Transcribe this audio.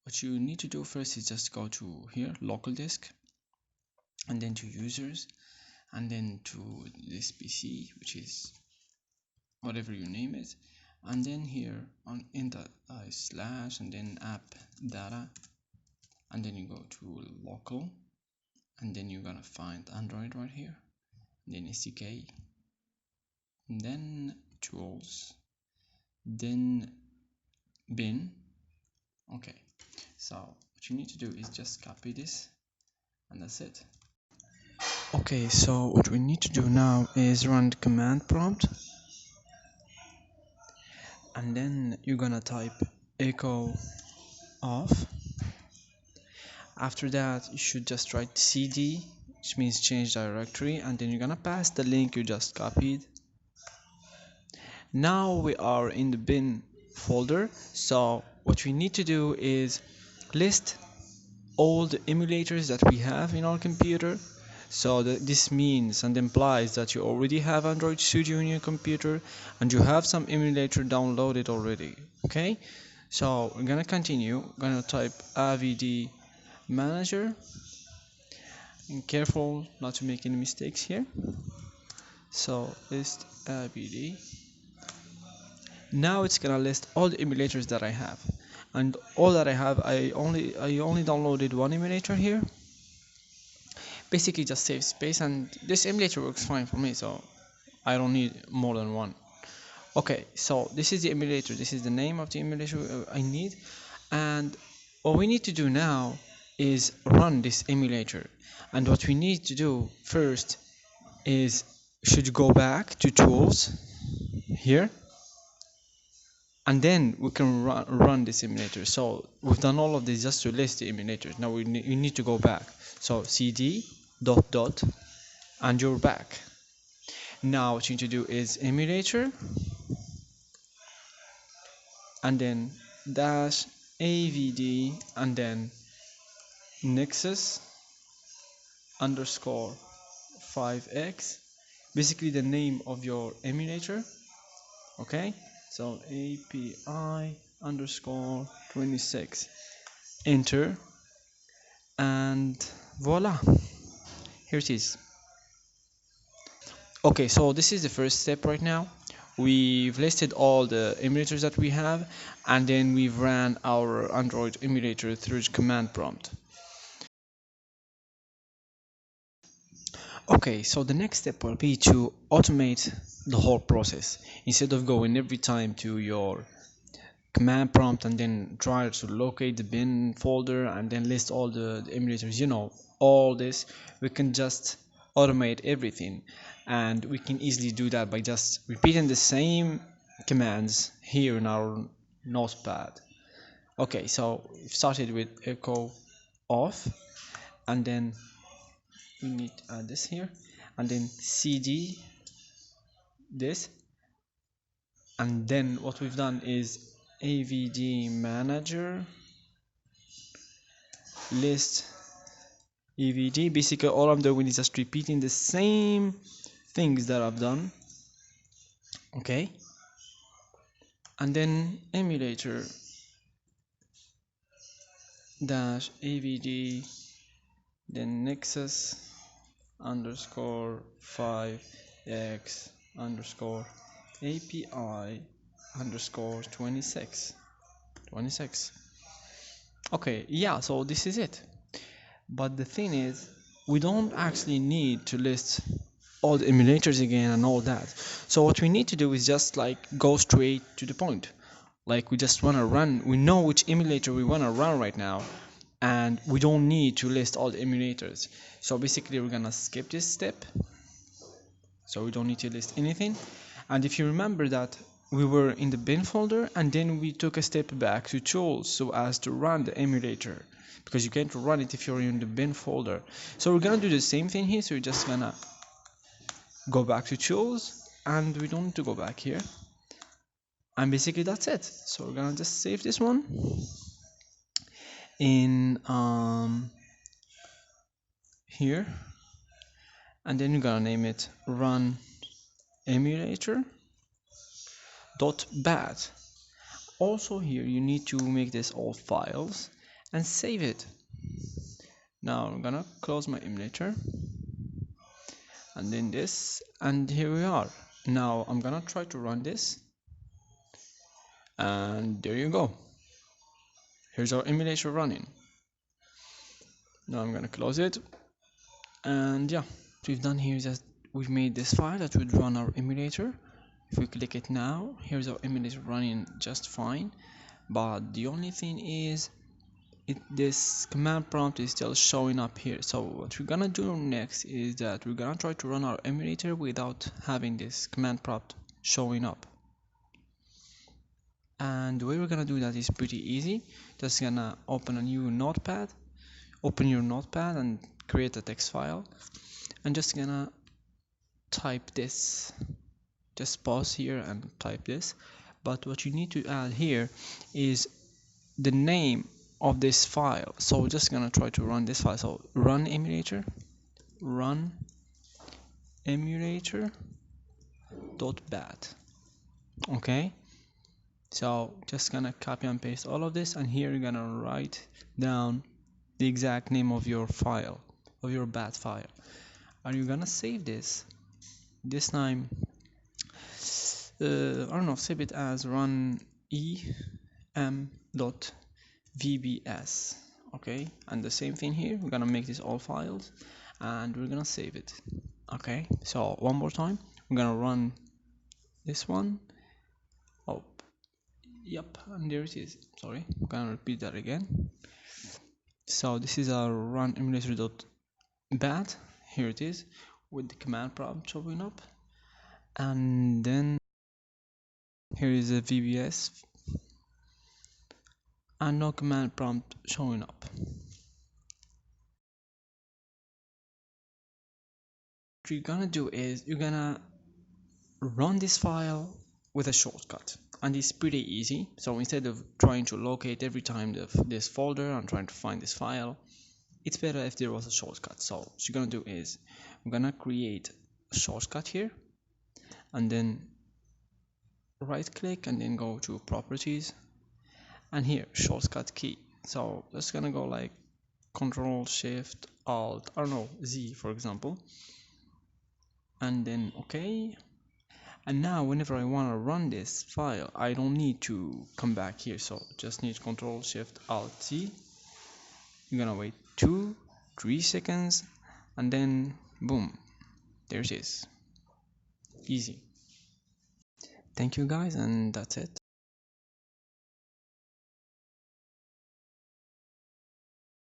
what you need to do first is just go to here, local disk, and then to users, and then to this PC, which is whatever you name it, and then here on in the slash, and then app data, and then you go to local, and then you're gonna find Android right here, and then SDK, and then tools, then bin. Okay, so what you need to do is just copy this, and that's it. Okay, so what we need to do now is run the command prompt, and then you're gonna type echo off. After that, you should just write cd, which means change directory, and then you're gonna pass the link you just copied. Now we are in the bin folder, so what we need to do is list all the emulators that we have in our computer. So this means and implies that you already have Android Studio in your computer and you have some emulator downloaded already. Okay, so we're gonna continue. Gonna type avd manager, and careful not to make any mistakes here. So list avd. Now it's gonna list all the emulators that I have, and all that I have, I only downloaded one emulator here. Basically just save space, and this emulator works fine for me, so I don't need more than one. Okay, so this is the emulator, this is the name of the emulator I need, and what we need to do now is run this emulator. And what we need to do first is should go back to tools here, and then we can run this emulator. So we've done all of this just to list the emulators. Now we need to go back, so cd ... and you're back. Now what you need to do is emulator, and then dash avd, and then nexus underscore 5x, basically the name of your emulator. Okay, so api underscore 26, enter, and voila, here it is. Okay, so this is the first step right now. We've listed all the emulators that we have, and then we've ran our Android emulator through the command prompt. Okay, so the next step will be to automate the whole process. Instead of going every time to your command prompt and then try to locate the bin folder and then list all the emulators, all this, we can just automate everything, and we can easily do that by just repeating the same commands here in our notepad. Okay, so we've started with echo off, and then we need to add this here, and then cd this, and then what we've done is avd manager list avd. Basically all I'm doing is just repeating the same things that I've done. Okay, and then emulator dash avd, then nexus underscore 5x underscore api underscore 26. Okay, yeah, so this is it. But the thing is, we don't actually need to list all the emulators again and all that. So what we need to do is just like go straight to the point. Like we just want to run, we know which emulator we want to run right now, and we don't need to list all the emulators. So basically we're gonna skip this step, so we don't need to list anything. And if you remember that we were in the bin folder, and then we took a step back to tools so as to run the emulator, because you can't run it if you're in the bin folder. So we're gonna do the same thing here. So we're just gonna go back to tools, and we don't need to go back here, and basically that's it. So we're gonna just save this one in here, and then you're gonna name it run emulator .bat. Also here you need to make this all files, and save it. Now I'm gonna close my emulator and then this, and here we are. Now I'm gonna try to run this, and there you go. Here's our emulator running. Now I'm gonna close it, and yeah, what we've done here is that we've made this file that would run our emulator. If we click it now, here's our emulator running just fine, but the only thing is this command prompt is still showing up here. So what we're gonna do next is that we're gonna try to run our emulator without having this command prompt showing up. And the way we're gonna do that is pretty easy. Just gonna open a new notepad, open your notepad and create a text file, and just gonna type this. Just pause here and type this. But what you need to add here is the name of this file. So we're just gonna try to run this file. So run emulator .bat. Okay, so just gonna copy and paste all of this, and here you're gonna write down the exact name of your file, of your bat file, and you're gonna save this time. I don't know, save it as run em.vbs. Okay, and the same thing here, we're gonna make this all files and we're gonna save it. Okay, so one more time, we're gonna run this one. Oh, yep, and there it is. Sorry, I'm gonna repeat that again. So this is our run emulator.bat. Here it is with the command prompt showing up, and then here is a VBS and no command prompt showing up. What you're gonna do is you're gonna run this file with a shortcut, and it's pretty easy. So instead of trying to locate every time this folder and trying to find this file, it's better if there was a shortcut. So what you're gonna do is I'm gonna create a shortcut here, and then right click and then go to properties, and here shortcut key. So just gonna go like Control Shift Alt, I don't know, Z for example, and then OK. And now whenever I want to run this file, I don't need to come back here, so just need Control Shift Alt Z. You're gonna wait 2-3 seconds, and then boom, there it is. Easy. Thank you guys, and that's it.